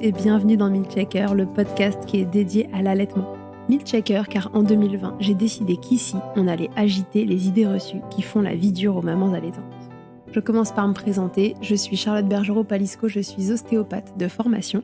et bienvenue dans Milkshaker, le podcast qui est dédié à l'allaitement. Milkshaker car en 2020, j'ai décidé qu'ici, on allait agiter les idées reçues qui font la vie dure aux mamans allaitantes. Je commence par me présenter, je suis Charlotte Bergerot-Palisco, je suis ostéopathe de formation.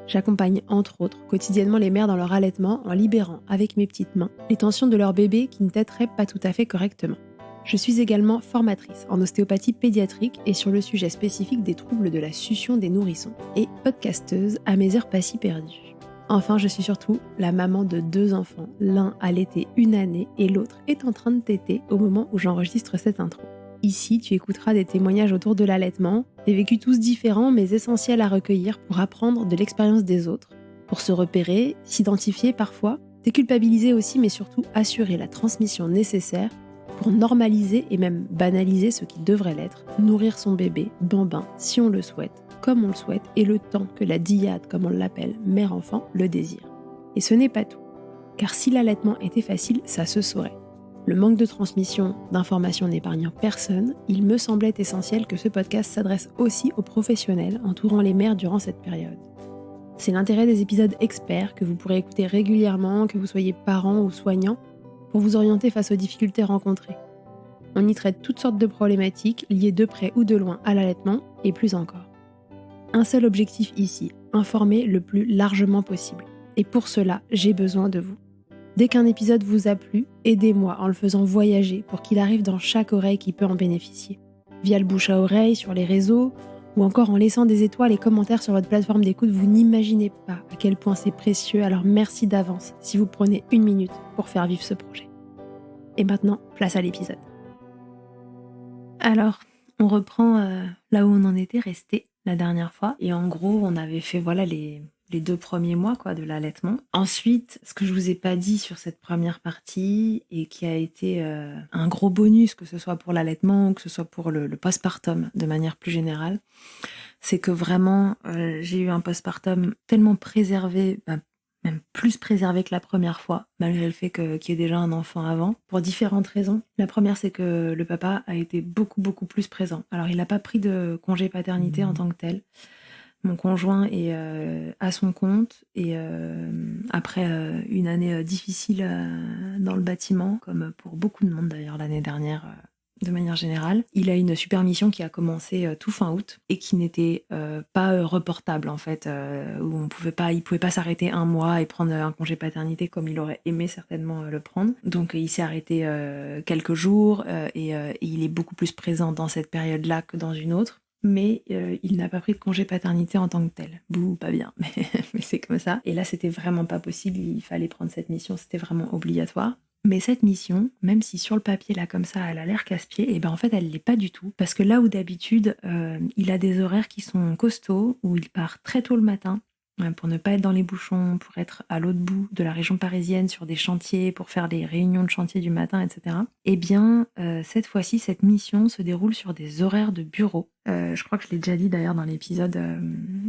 J'accompagne entre autres quotidiennement les mères dans leur allaitement en libérant avec mes petites mains les tensions de leur bébé qui ne téteraient pas tout à fait correctement. Je suis également formatrice en ostéopathie pédiatrique et sur le sujet spécifique des troubles de la succion des nourrissons et podcasteuse à mes heures pas si perdues. Enfin, je suis surtout la maman de 2 enfants, l'un allaité 1 année et l'autre est en train de téter au moment où j'enregistre cette intro. Ici, tu écouteras des témoignages autour de l'allaitement, des vécus tous différents mais essentiels à recueillir pour apprendre de l'expérience des autres, pour se repérer, s'identifier parfois, déculpabiliser aussi mais surtout assurer la transmission nécessaire pour normaliser et même banaliser ce qui devrait l'être, nourrir son bébé, bambin, si on le souhaite, comme on le souhaite, et le temps que la dyade, comme on l'appelle, mère-enfant, le désire. Et ce n'est pas tout, car si l'allaitement était facile, ça se saurait. Le manque de transmission d'informations n'épargnant personne, il me semblait essentiel que ce podcast s'adresse aussi aux professionnels entourant les mères durant cette période. C'est l'intérêt des épisodes experts que vous pourrez écouter régulièrement, que vous soyez parent ou soignant, pour vous orienter face aux difficultés rencontrées. On y traite toutes sortes de problématiques liées de près ou de loin à l'allaitement et plus encore. Un seul objectif ici, informer le plus largement possible. Et pour cela, j'ai besoin de vous. Dès qu'un épisode vous a plu, aidez-moi en le faisant voyager pour qu'il arrive dans chaque oreille qui peut en bénéficier. Via le bouche à oreille, sur les réseaux, ou encore en laissant des étoiles et commentaires sur votre plateforme d'écoute, vous n'imaginez pas à quel point c'est précieux, alors merci d'avance si vous prenez 1 minute pour faire vivre ce projet. Et maintenant, place à l'épisode. Alors, on reprend là où on en était resté la dernière fois, et en gros, on avait fait les 2 premiers mois de l'allaitement. Ensuite, ce que je vous ai pas dit sur cette première partie et qui a été un gros bonus, que ce soit pour l'allaitement ou que ce soit pour le postpartum de manière plus générale, c'est que vraiment j'ai eu un postpartum tellement préservé, même plus préservé que la première fois, malgré le fait qu'il y ait déjà un enfant avant, pour différentes raisons. La première, c'est que le papa a été beaucoup plus présent. Alors, il n'a pas pris de congé paternité en tant que tel. Mon conjoint est à son compte et après une année difficile dans le bâtiment, comme pour beaucoup de monde d'ailleurs l'année dernière, de manière générale, il a une super mission qui a commencé tout fin août et qui n'était pas reportable en fait, où il pouvait pas s'arrêter 1 mois et prendre un congé paternité comme il aurait aimé certainement le prendre. Donc il s'est arrêté quelques jours et il est beaucoup plus présent dans cette période-là que dans une autre. Mais il n'a pas pris de congé paternité en tant que tel. Bouh, pas bien, mais c'est comme ça. Et là, c'était vraiment pas possible, il fallait prendre cette mission, c'était vraiment obligatoire. Mais cette mission, même si sur le papier, là, comme ça, elle a l'air casse-pied, et ben en fait, elle l'est pas du tout. Parce que là où d'habitude, il a des horaires qui sont costauds, où il part très tôt le matin, pour ne pas être dans les bouchons, pour être à l'autre bout de la région parisienne sur des chantiers, pour faire des réunions de chantier du matin, etc. Eh bien, cette fois-ci, cette mission se déroule sur des horaires de bureau. Je crois que je l'ai déjà dit d'ailleurs dans l'épisode,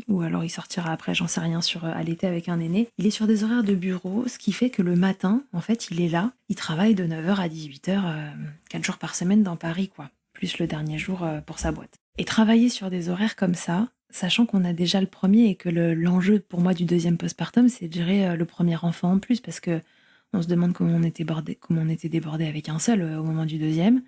ou alors il sortira après, j'en sais rien, sur allaiter avec un aîné. Il est sur des horaires de bureau, ce qui fait que le matin, en fait, il est là, il travaille de 9h à 18h, 4 jours par semaine dans Paris, plus le dernier jour pour sa boîte. Et travailler sur des horaires comme ça, sachant qu'on a déjà le premier et que l'enjeu pour moi du deuxième postpartum, c'est de gérer le premier enfant en plus, parce que on se demande comment on était débordé avec un seul au moment du deuxième.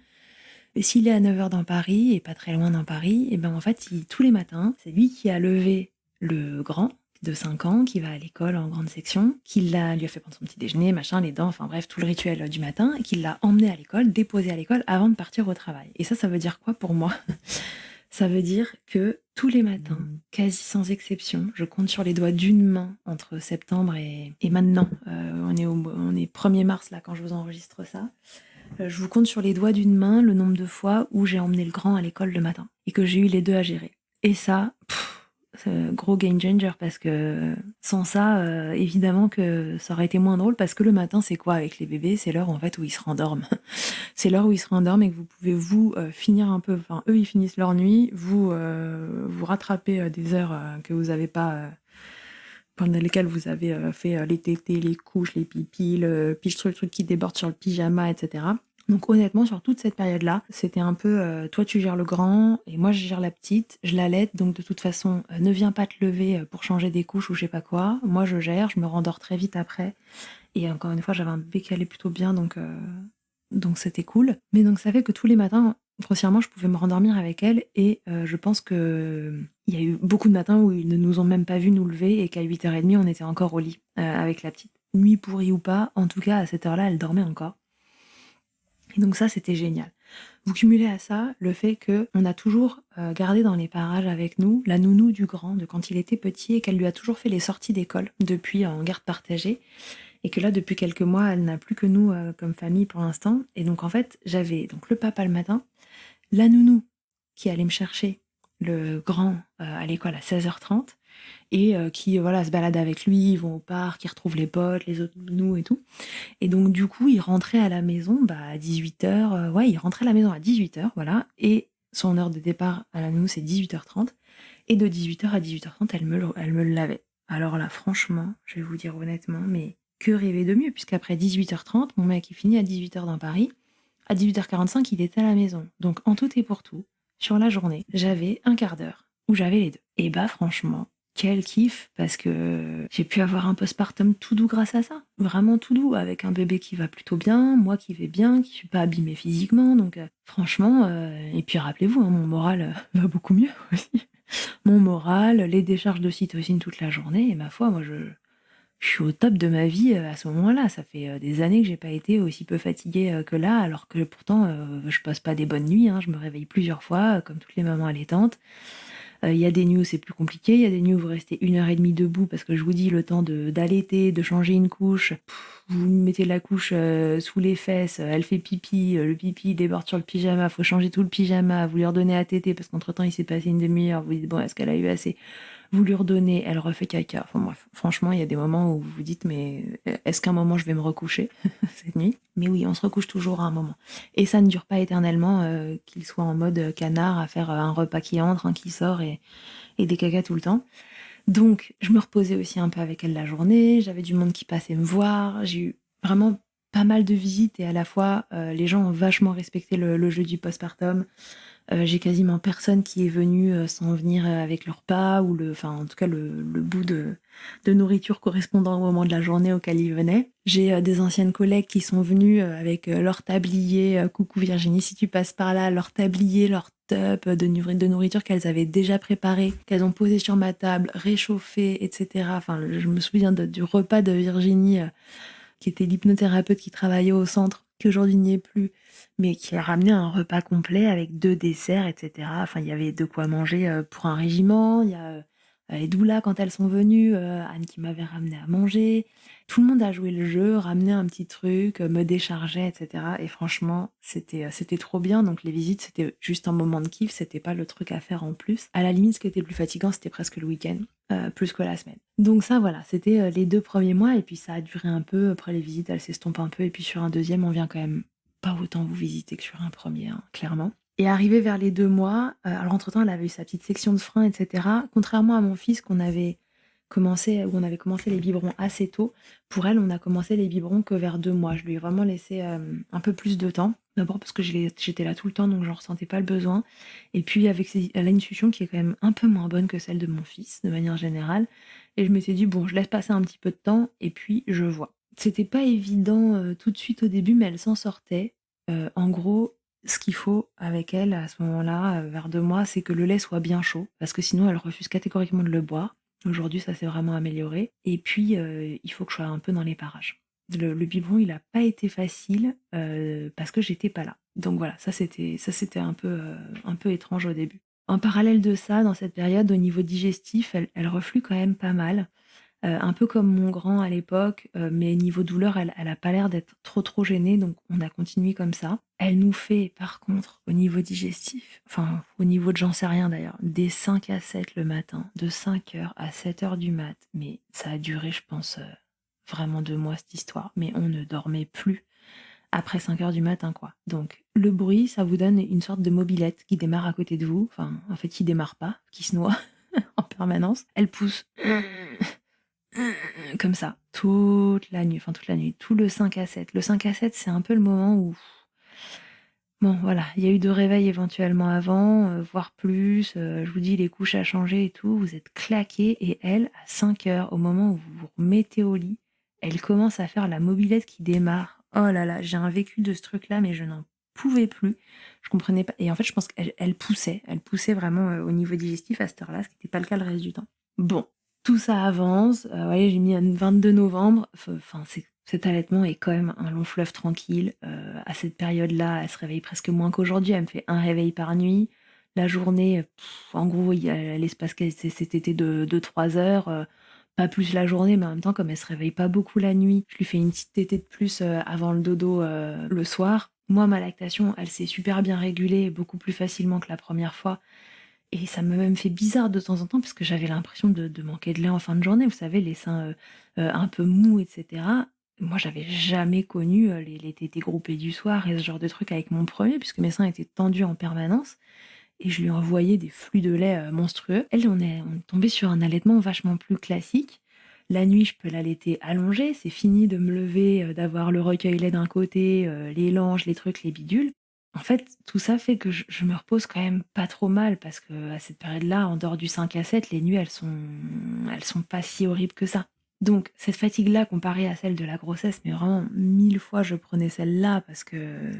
Et s'il est à 9h dans Paris et pas très loin dans Paris, et ben en fait, tous les matins, c'est lui qui a levé le grand de 5 ans, qui va à l'école en grande section, lui a fait prendre son petit déjeuner, machin, les dents, enfin bref, tout le rituel du matin, et qui l'a emmené à l'école, déposé à l'école avant de partir au travail. Et ça veut dire quoi pour moi ? Ça veut dire que tous les matins, quasi sans exception, je compte sur les doigts d'une main entre septembre et maintenant. On est 1er mars là quand je vous enregistre ça. Je vous compte sur les doigts d'une main le nombre de fois où j'ai emmené le grand à l'école le matin et que j'ai eu les 2 à gérer. Et ça, c'est un gros game changer parce que sans ça, évidemment que ça aurait été moins drôle parce que le matin, c'est quoi avec les bébés ? C'est l'heure en fait où ils se rendorment. C'est l'heure où ils se rendorment et que vous pouvez finir un peu, enfin eux ils finissent leur nuit, vous rattrapez des heures que vous n'avez pas, pendant lesquelles vous avez fait les tétés, les couches, les pipis, le truc qui déborde sur le pyjama, etc. Donc honnêtement, sur toute cette période-là, c'était un peu, toi tu gères le grand et moi je gère la petite, je l'allaite, donc de toute façon, ne viens pas te lever, pour changer des couches ou je sais pas quoi. Moi je gère, je me rendors très vite après et encore une fois, j'avais un bébé qui allait plutôt bien donc c'était cool. Mais donc ça fait que tous les matins, grossièrement, je pouvais me rendormir avec elle et je pense qu'il y a eu beaucoup de matins où ils ne nous ont même pas vus nous lever et qu'à 8h30, on était encore au lit, avec la petite. Nuit pourrie ou pas, en tout cas à cette heure-là, elle dormait encore. Et donc ça, c'était génial. Vous cumulez à ça le fait qu'on a toujours gardé dans les parages avec nous la nounou du grand de quand il était petit et qu'elle lui a toujours fait les sorties d'école depuis en garde partagée et que là depuis quelques mois elle n'a plus que nous comme famille pour l'instant et donc en fait j'avais donc le papa le matin, la nounou qui allait me chercher le grand à l'école à 16h30 et qui voilà se balade avec lui, ils vont au parc, ils retrouvent les potes, les autres nounous et tout. Et donc, du coup, il rentrait à la maison à 18h. Ouais, il rentrait à la maison à 18h, voilà. Et son heure de départ à la nounou, c'est 18h30. Et de 18h à 18h30, elle me le lavait. Alors là, franchement, je vais vous dire honnêtement, mais que rêver de mieux, puisqu'après 18h30, mon mec, il finit à 18h dans Paris. À 18h45, il était à la maison. Donc, en tout et pour tout, sur la journée, j'avais un quart d'heure où j'avais les deux. Et bah, franchement, quel kiff, parce que j'ai pu avoir un postpartum tout doux grâce à ça. Vraiment tout doux, avec un bébé qui va plutôt bien, moi qui vais bien, qui suis pas abîmée physiquement. Donc, franchement, et puis rappelez-vous, hein, mon moral va beaucoup mieux aussi. Mon moral, les décharges d'ocytocine toute la journée, et ma foi, moi je suis au top de ma vie à ce moment-là. Ça fait des années que j'ai pas été aussi peu fatiguée que là, alors que pourtant je passe pas des bonnes nuits, hein. Je me réveille plusieurs fois, comme toutes les mamans allaitantes. Il y a des nuits où c'est plus compliqué, il y a des nuits où vous restez 1h30 debout parce que je vous dis le temps d'allaiter, de changer une couche. Vous mettez la couche sous les fesses, elle fait pipi, le pipi déborde sur le pyjama, faut changer tout le pyjama, vous lui redonnez à téter parce qu'entre temps il s'est passé une demi-heure, vous dites bon est-ce qu'elle a eu assez, vous lui redonnez, elle refait caca. Enfin bref, franchement, il y a des moments où vous vous dites, mais est-ce qu'à un moment je vais me recoucher cette nuit? Mais oui, on se recouche toujours à un moment. Et ça ne dure pas éternellement, qu'il soit en mode canard à faire un repas qui entre, un qui sort et des cacas tout le temps. Donc, je me reposais aussi un peu avec elle la journée, j'avais du monde qui passait me voir, j'ai eu vraiment pas mal de visites et à la fois, les gens ont vachement respecté le jeu du postpartum. J'ai quasiment personne qui est venu sans venir avec leur repas ou enfin en tout cas le bout de nourriture correspondant au moment de la journée auquel ils venaient. J'ai des anciennes collègues qui sont venues avec leur tablier, coucou Virginie si tu passes par là, leur tablier, leur top de nourriture qu'elles avaient déjà préparé, qu'elles ont posé sur ma table, réchauffé, etc. Enfin, je me souviens du repas de Virginie qui était l'hypnothérapeute qui travaillait au centre, qui aujourd'hui n'y est plus, mais qui a ramené un repas complet avec 2 desserts, etc. Enfin, il y avait de quoi manger pour un régiment. Il y a Edoula quand elles sont venues, Anne qui m'avait ramené à manger. Tout le monde a joué le jeu, ramené un petit truc, me déchargeait, etc. Et franchement, c'était trop bien. Donc les visites, c'était juste un moment de kiff, c'était pas le truc à faire en plus. À la limite, ce qui était le plus fatigant, c'était presque le week-end, plus que la semaine. Donc ça, voilà, c'était les 2 premiers mois et puis ça a duré un peu. Après les visites, elles s'estompent un peu et puis sur un deuxième, on vient quand même pas autant vous visiter que sur un premier, hein, clairement. Et arrivé vers les 2 mois, alors entre-temps, elle avait eu sa petite section de frein, etc. Contrairement à mon fils où on avait commencé les biberons assez tôt, pour elle, on a commencé les biberons que vers 2 mois. Je lui ai vraiment laissé un peu plus de temps. D'abord parce que j'étais là tout le temps, donc j'en ressentais pas le besoin. Et puis elle a une intuition qui est quand même un peu moins bonne que celle de mon fils, de manière générale. Et je m'étais dit, bon, je laisse passer un petit peu de temps et puis je vois. C'était pas évident tout de suite au début, mais elle s'en sortait. En gros, ce qu'il faut avec elle à ce moment-là, vers 2 mois, c'est que le lait soit bien chaud, parce que sinon elle refuse catégoriquement de le boire. Aujourd'hui, ça s'est vraiment amélioré. Et puis, il faut que je sois un peu dans les parages. Le biberon, il a pas été facile parce que j'étais pas là. Donc voilà, ça c'était un peu étrange au début. En parallèle de ça, dans cette période, au niveau digestif, elle reflue quand même pas mal. Un peu comme mon grand à l'époque, mais niveau douleur, elle a pas l'air d'être trop gênée, donc on a continué comme ça. Elle nous fait par contre au niveau digestif, enfin au niveau de j'en sais rien d'ailleurs, des 5 à 7 le matin, de 5h à 7h du mat. Mais ça a duré je pense, vraiment 2 mois cette histoire, mais on ne dormait plus après 5h du matin quoi. Donc le bruit, ça vous donne une sorte de mobilette qui démarre à côté de vous, enfin en fait qui démarre pas, qui se noie en permanence. Elle pousse comme ça, toute la nuit, tout le 5 à 7. Le 5 à 7, c'est un peu le moment où Bon voilà, il y a eu 2 réveils éventuellement avant, voire plus, je vous dis les couches à changer et tout, vous êtes claqués et elle, à 5 heures, au moment où vous vous remettez au lit, elle commence à faire la mobilette qui démarre. Oh là là, j'ai un vécu de ce truc-là, mais je n'en pouvais plus. Je comprenais pas et en fait, je pense elle poussait vraiment, au niveau digestif à cette heure-là, ce qui était pas le cas le reste du temps. Bon, tout ça avance, vous voyez, j'ai mis un 22 novembre, enfin, cet allaitement est quand même un long fleuve tranquille. À cette période-là, elle se réveille presque moins qu'aujourd'hui. Elle me fait un réveil par nuit. La journée, en gros, il y a l'espace qu'elle cet été de 3 heures, pas plus la journée, mais en même temps, comme elle se réveille pas beaucoup la nuit, je lui fais une petite tétée de plus, avant le dodo, le soir. Moi, ma lactation, elle s'est super bien régulée, beaucoup plus facilement que la première fois et ça m'a même fait bizarre de temps en temps parce que j'avais l'impression de manquer de lait en fin de journée. Vous savez, les seins, un peu mous et cetera. Moi, j'avais jamais connu, les tétés groupés du soir et ce genre de truc avec mon premier, puisque mes seins étaient tendus en permanence et je lui envoyais des flux de lait, monstrueux. Elle, on est tombé sur un allaitement vachement plus classique. La nuit, je peux l'allaiter allongée, c'est fini de me lever, d'avoir le recueil lait d'un côté, les langes, les trucs, les bidules. En fait, tout ça fait que je me repose quand même pas trop mal parce qu'à cette période-là, en dehors du 5 à 7, les nuits, elles sont pas si horribles que ça. Donc cette fatigue-là, comparée à celle de la grossesse, mais vraiment 1000 fois je prenais celle-là parce que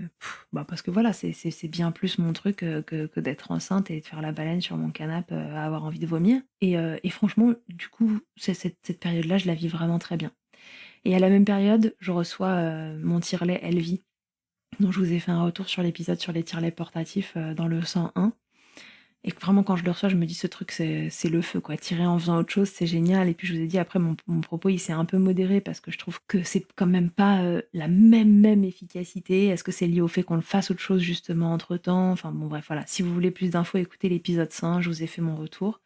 voilà, c'est bien plus mon truc, que d'être enceinte et de faire la baleine sur mon canapé, à avoir envie de vomir et franchement, du coup, cette période-là, je la vis vraiment très bien et à la même période, je reçois, mon tire-lait Elvie, dont je vous ai fait un retour sur l'épisode sur les tire-laits portatifs, dans le 101. Et que vraiment quand je le reçois, je me dis: «Ce truc, c'est le feu, quoi. Tirer en faisant autre chose, c'est génial» et puis je vous ai dit après mon propos, il s'est un peu modéré parce que je trouve que c'est quand même pas, la même efficacité. Est-ce que c'est lié au fait qu'on le fasse autre chose justement entre-temps? Enfin bon bref, voilà. Si vous voulez plus d'infos, écoutez l'épisode 100, je vous ai fait mon retour.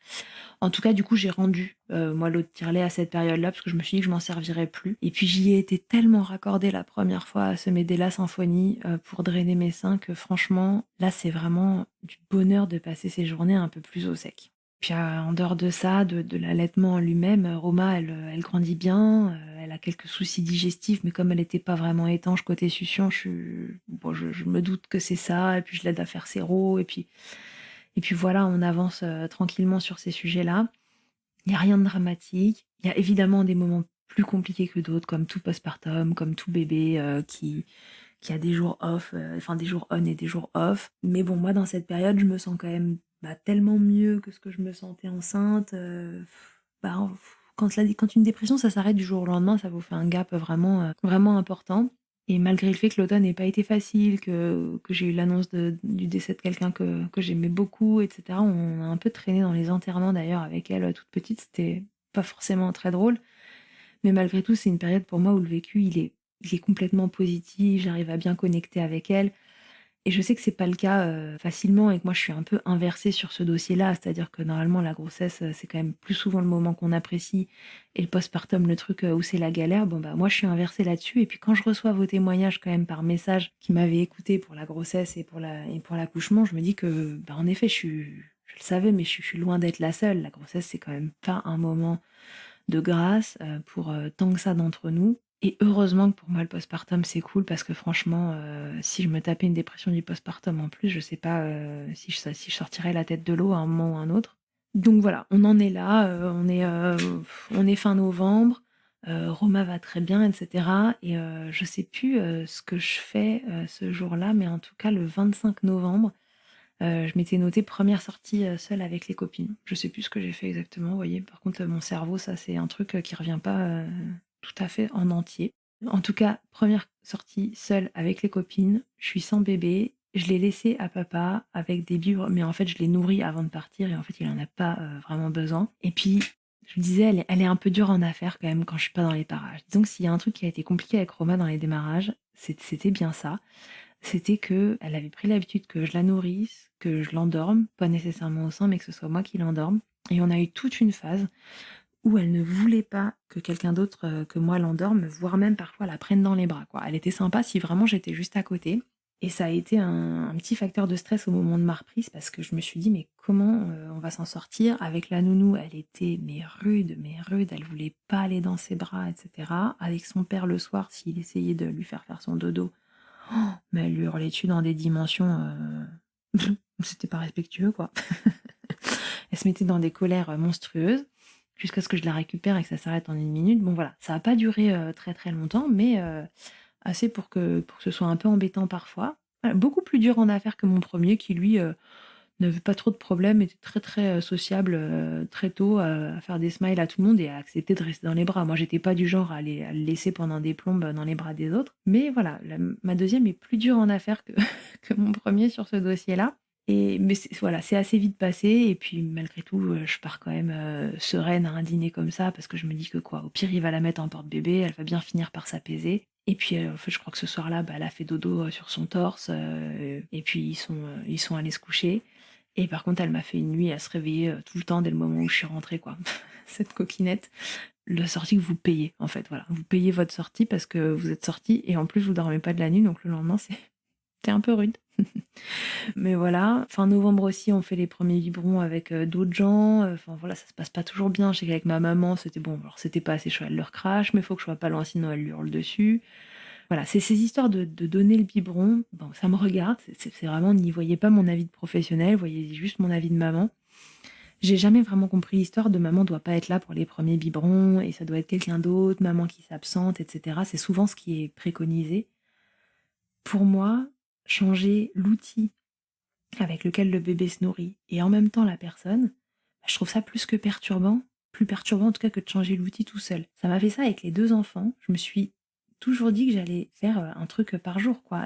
En tout cas, du coup, j'ai rendu, moi, l'eau de tire-lait à cette période-là parce que je me suis dit que je m'en servirais plus et puis j'y ai été tellement raccordée la première fois à ce Medela Symphony, pour drainer mes seins que franchement, là, c'est vraiment du bonheur de passer ces journées un peu plus au sec. Puis, en dehors de ça, de l'allaitement en lui-même, Roma, elle grandit bien, elle a quelques soucis digestifs, mais comme elle était pas vraiment étanche côté succion, je me doute que c'est ça et puis je l'aide à faire ses rots et puis voilà, on avance, tranquillement sur ces sujets-là. Il y a rien de dramatique. Il y a évidemment des moments plus compliqués que d'autres, comme tout postpartum, comme tout bébé, qui a des jours off, enfin des jours on et des jours off. Mais bon, moi, dans cette période, je me sens quand même, tellement mieux que ce que je me sentais enceinte, bah, quand une dépression, ça s'arrête du jour au lendemain, ça vous fait un gap vraiment, vraiment important. Et malgré le fait que l'automne n'ait pas été facile, que j'ai eu l'annonce du décès de quelqu'un que j'aimais beaucoup, et cetera, on a un peu traîné dans les enterrements d'ailleurs avec elle, toute petite, c'était pas forcément très drôle. Mais malgré tout, c'est une période pour moi où le vécu, il est complètement positif, j'arrive à bien connecter avec elle. Et je sais que c'est pas le cas, facilement et que moi je suis un peu inversée sur ce dossier-là. C'est-à-dire que normalement la grossesse, c'est quand même plus souvent le moment qu'on apprécie et le postpartum le truc, où c'est la galère. Bon, moi je suis inversée là-dessus et puis quand je reçois vos témoignages quand même par message qui m'avaient écoutée pour la grossesse et pour l'accouchement, je me dis que, en effet je le savais mais je suis loin d'être la seule. La grossesse, c'est quand même pas un moment de grâce, pour, tant que ça d'entre nous et heureusement que pour moi le postpartum c'est cool parce que franchement, si je me tapais une dépression du postpartum en plus, je sais pas, si je sortirais la tête de l'eau à un moment ou un autre. Donc voilà, on en est là, on est fin novembre, Roma va très bien et cetera et je sais plus, ce que je fais, ce jour-là, mais en tout cas le 25 novembre, je m'étais noté première sortie, seule avec les copines. Je sais plus ce que j'ai fait exactement, vous voyez? Par contre, mon cerveau, ça, c'est un truc, qui revient pas, tout à fait en entier. En tout cas, première sortie seule avec les copines, je suis sans bébé, je l'ai laissé à papa avec des biberons mais en fait, je l'ai nourri avant de partir et en fait, il en a pas, vraiment besoin et puis, je me disais: «Elle est un peu dure en affaires quand même quand je suis pas dans les parages». Disons que s'il y a un truc qui a été compliqué avec Roma dans les démarrages, c'était bien ça. C'était qu'elle avait pris l'habitude que je la nourrisse, que je l'endorme, pas nécessairement au sein, mais que ce soit moi qui l'endorme et on a eu toute une phase où elle ne voulait pas que quelqu'un d'autre, que moi l'endorme, voire même parfois la prenne dans les bras, quoi. Elle était sympa si vraiment j'étais juste à côté et ça a été un petit facteur de stress au moment de ma reprise parce que je me suis dit: «Mais comment, on va s'en sortir?» Avec la nounou, elle était mais rude, elle voulait pas aller dans ses bras et cetera. Avec son père le soir, s'il essayait de lui faire faire son dodo, Mais elle lui hurlait dessus dans des dimensions, c'était pas respectueux, quoi. Elle se mettait dans des colères, monstrueuses, jusqu'à ce que je la récupère et que ça s'arrête en 1 minute. Bon voilà, ça a pas duré, très, très longtemps, mais assez pour que ce soit un peu embêtant parfois. Voilà, beaucoup plus dur en affaires que mon premier qui lui, n'avait pas trop de problèmes, était très, très, sociable, très tôt, à faire des smiles à tout le monde et à accepter de rester dans les bras. Moi, j'étais pas du genre à le laisser pendant des plombes, dans les bras des autres. Mais voilà, ma deuxième est plus dure en affaires que que mon premier sur ce dossier-là. Mais c'est assez vite passé et puis malgré tout, je pars quand même, sereine à un dîner comme ça parce que je me dis que quoi, au pire, il va la mettre en porte-bébé, elle va bien finir par s'apaiser et puis, en fait, je crois que ce soir-là, bah, elle a fait dodo, sur son torse, et puis ils sont allés se coucher et par contre, elle m'a fait une nuit à se réveiller, tout le temps dès le moment où je suis rentrée, quoi. Cette coquinette. La sortie que vous payez, en fait, voilà. Vous payez votre sortie parce que vous êtes sortis et en plus, vous dormez pas de la nuit, donc le lendemain, c'était un peu rude. Mais voilà, fin novembre aussi, on fait les premiers biberons avec, d'autres gens, enfin voilà, ça se passe pas toujours bien. Je sais qu'avec ma maman, c'était bon, alors c'était pas assez chaud, elle leur crache, mais il faut que je sois pas loin sinon elle lui hurle dessus. Voilà, c'est ces histoires de donner le biberon, bon, ça me regarde, c'est vraiment n'y voyez pas mon avis de professionnel, voyez juste mon avis de maman. J'ai jamais vraiment compris l'histoire de maman doit pas être là pour les premiers biberons et ça doit être quelqu'un d'autre, maman qui s'absente et cetera. C'est souvent ce qui est préconisé. Pour moi, changer l'outil avec lequel le bébé se nourrit et en même temps la personne, bah, je trouve ça plus que perturbant, plus perturbant en tout cas que de changer l'outil tout seul. Ça m'a fait ça avec les 2 enfants. Je me suis toujours dit que j'allais faire, un truc, par jour quoi,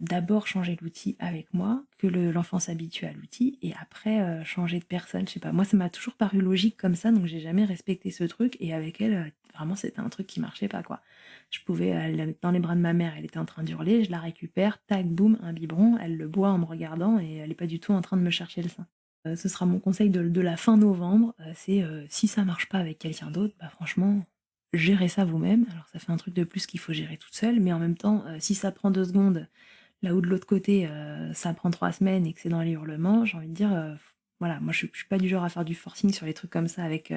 d'abord changer l'outil avec moi, que l'enfant s'habitue à l'outil et après, changer de personne. Je sais pas, moi ça m'a toujours paru logique comme ça, donc j'ai jamais respecté ce truc et avec elle, vraiment c'était un truc qui marchait pas quoi. Je pouvais, la mettre dans les bras de ma mère, elle était en train d'hurler, je la récupère, tac, boum, un biberon, elle le boit en me regardant et elle est pas du tout en train de me chercher le sein. Ce sera mon conseil de la fin novembre, c'est, si ça marche pas avec quelqu'un d'autre, bah, franchement, gérez ça vous-même. Alors ça fait un truc de plus qu'il faut gérer toute seule, mais en même temps, si ça prend 2 secondes, là où de l'autre côté, ça prend 3 semaines et que c'est dans les hurlements, j'ai envie de dire, voilà, moi je suis pas du genre à faire du forcing sur les trucs comme ça avec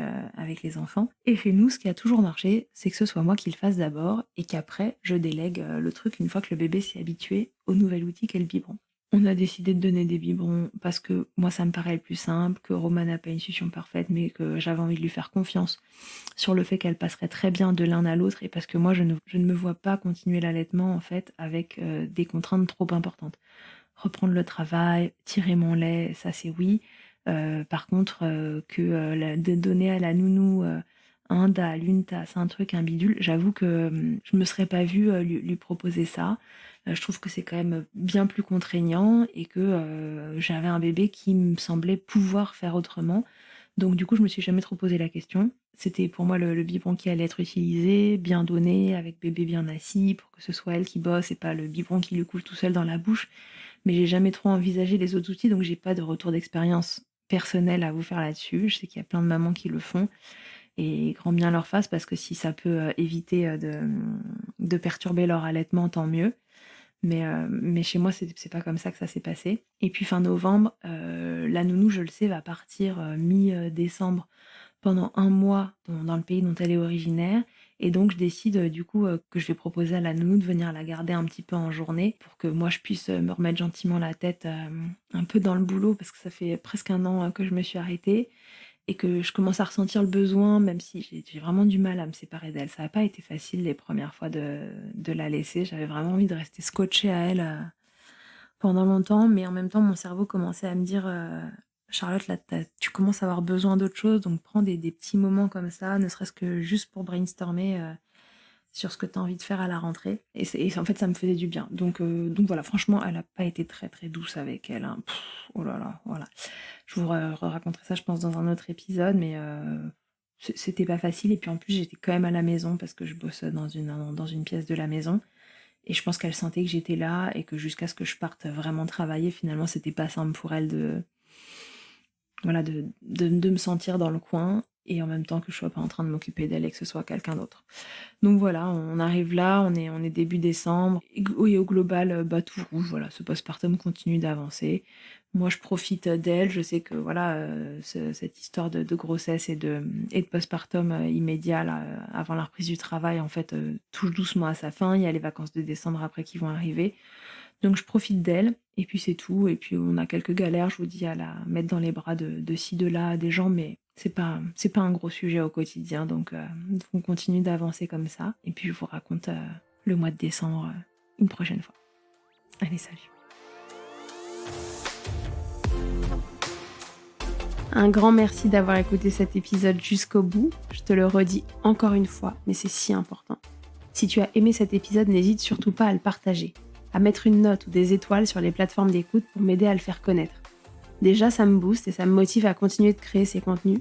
les enfants. Et chez nous, ce qui a toujours marché, c'est que ce soit moi qui le fasse d'abord et qu'après je délègue, le truc une fois que le bébé s'est habitué au nouvel outil qu'est le biberon. On a décidé de donner des biberons parce que moi ça me paraît le plus simple, que Roma n'a pas une succion parfaite, mais que j'avais envie de lui faire confiance sur le fait qu'elle passerait très bien de l'un à l'autre et parce que moi je ne me vois pas continuer l'allaitement en fait avec, des contraintes trop importantes. Reprendre le travail, tirer mon lait, ça c'est oui. Par contre, que, de donner à la nounou, un dalle, une tasse, un truc, un bidule, j'avoue que, je me serais pas vue, lui proposer ça. Je trouve que c'est quand même bien plus contraignant et que, j'avais un bébé qui me semblait pouvoir faire autrement. Donc du coup, je me suis jamais trop posé la question. C'était pour moi le biberon qui allait être utilisé, bien donné, avec bébé bien assis pour que ce soit elle qui bosse et pas le biberon qui lui coule tout seul dans la bouche. Mais j'ai jamais trop envisagé les autres outils, donc j'ai pas de retour d'expérience personnel à vous faire là-dessus. Je sais qu'il y a plein de mamans qui le font et grand bien leur fasse parce que si ça peut, éviter, de perturber leur allaitement, tant mieux. Mais chez moi, c'est pas comme ça que ça s'est passé. Et puis fin novembre, la nounou, je le sais, va partir, mi, décembre pendant 1 mois dans le pays dont elle est originaire et donc je décide, du coup, que je vais proposer à la nounou de venir la garder un petit peu en journée pour que moi je puisse, me remettre gentiment la tête, un peu dans le boulot parce que ça fait presque 1 an, que je me suis arrêtée et que je commence à ressentir le besoin, même si j'ai vraiment du mal à me séparer d'elle. Ça a pas été facile les premières fois de la laisser. J'avais vraiment envie de rester scotchée à elle, pendant longtemps, mais en même temps, mon cerveau commençait à me dire, «Charlotte, là, tu commences à avoir besoin d'autre chose, donc prends des petits moments comme ça, ne serait-ce que juste pour brainstormer, sur ce que tu as envie de faire à la rentrée» et en fait, ça me faisait du bien. Donc voilà, franchement, elle a pas été très, très douce avec elle, hein. Oh là là, voilà. Je vous raconterai ça, je pense, dans un autre épisode, mais c'était pas facile et puis en plus, j'étais quand même à la maison parce que je bosse, dans une pièce de la maison et je pense qu'elle sentait que j'étais là et que jusqu'à ce que je parte vraiment travailler, finalement, c'était pas simple pour elle de voilà, de me sentir dans le coin et en même temps que je sois pas en train de m'occuper d'elle et que ce soit quelqu'un d'autre. Donc voilà, on arrive là, on est début décembre et au global, tout rouge, voilà, ce postpartum continue d'avancer. Moi, je profite d'elle, je sais que voilà, cette histoire de grossesse et de postpartum, immédiat là, avant la reprise du travail, en fait, touche doucement à sa fin. Il y a les vacances de décembre après qui vont arriver. Donc je profite d'elle et puis c'est tout et puis on a quelques galères, je vous dis, à la mettre dans les bras de ci, de là, des gens, mais c'est pas un gros sujet au quotidien, donc on continue d'avancer comme ça et puis je vous raconte, le mois de décembre, une prochaine fois. Allez, salut. Un grand merci d'avoir écouté cet épisode jusqu'au bout. Je te le redis encore une fois, mais c'est si important. Si tu as aimé cet épisode, n'hésite surtout pas à le partager, à mettre une note ou des étoiles sur les plateformes d'écoute pour m'aider à le faire connaître. Déjà, ça me booste et ça me motive à continuer de créer ces contenus.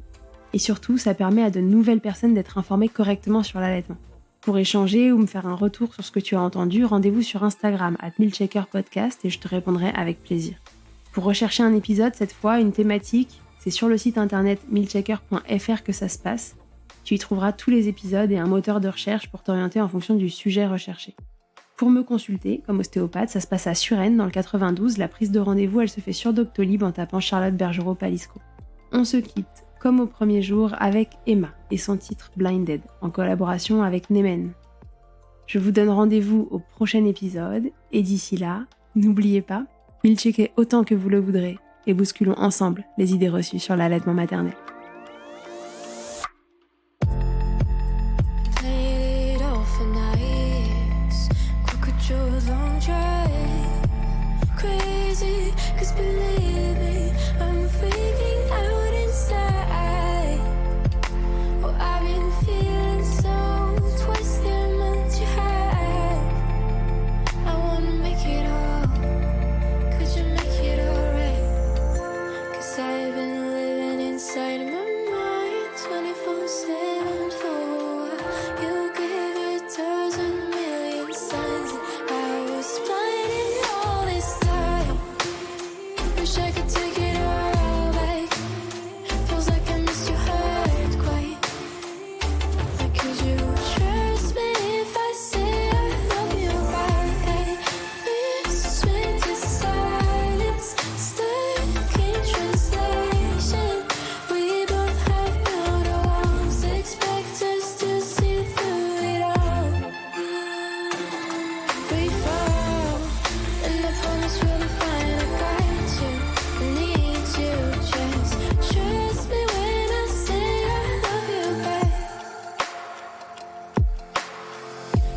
Et surtout, ça permet à de nouvelles personnes d'être informées correctement sur l'allaitement. Pour échanger ou me faire un retour sur ce que tu as entendu, rendez-vous sur Instagram @milkshakerpodcast et je te répondrai avec plaisir. Pour rechercher un épisode, cette fois, une thématique, c'est sur le site internet milkshaker.fr que ça se passe. Tu y trouveras tous les épisodes et un moteur de recherche pour t'orienter en fonction du sujet recherché. Pour me consulter, comme ostéopathe, ça se passe à Suresnes, dans le 92. La prise de rendez-vous, elle se fait sur Doctolib en tapant Charlotte Bergerot-Palisco. On se quitte, comme au premier jour, avec Emma et son titre Blinded, en collaboration avec Nemen. Je vous donne rendez-vous au prochain épisode, et d'ici là, n'oubliez pas, milkshaker autant que vous le voudrez, et bousculons ensemble les idées reçues sur l'allaitement maternel.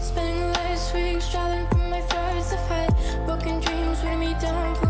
Spending last week struggling for my first to fight. Broken dreams weighing me down.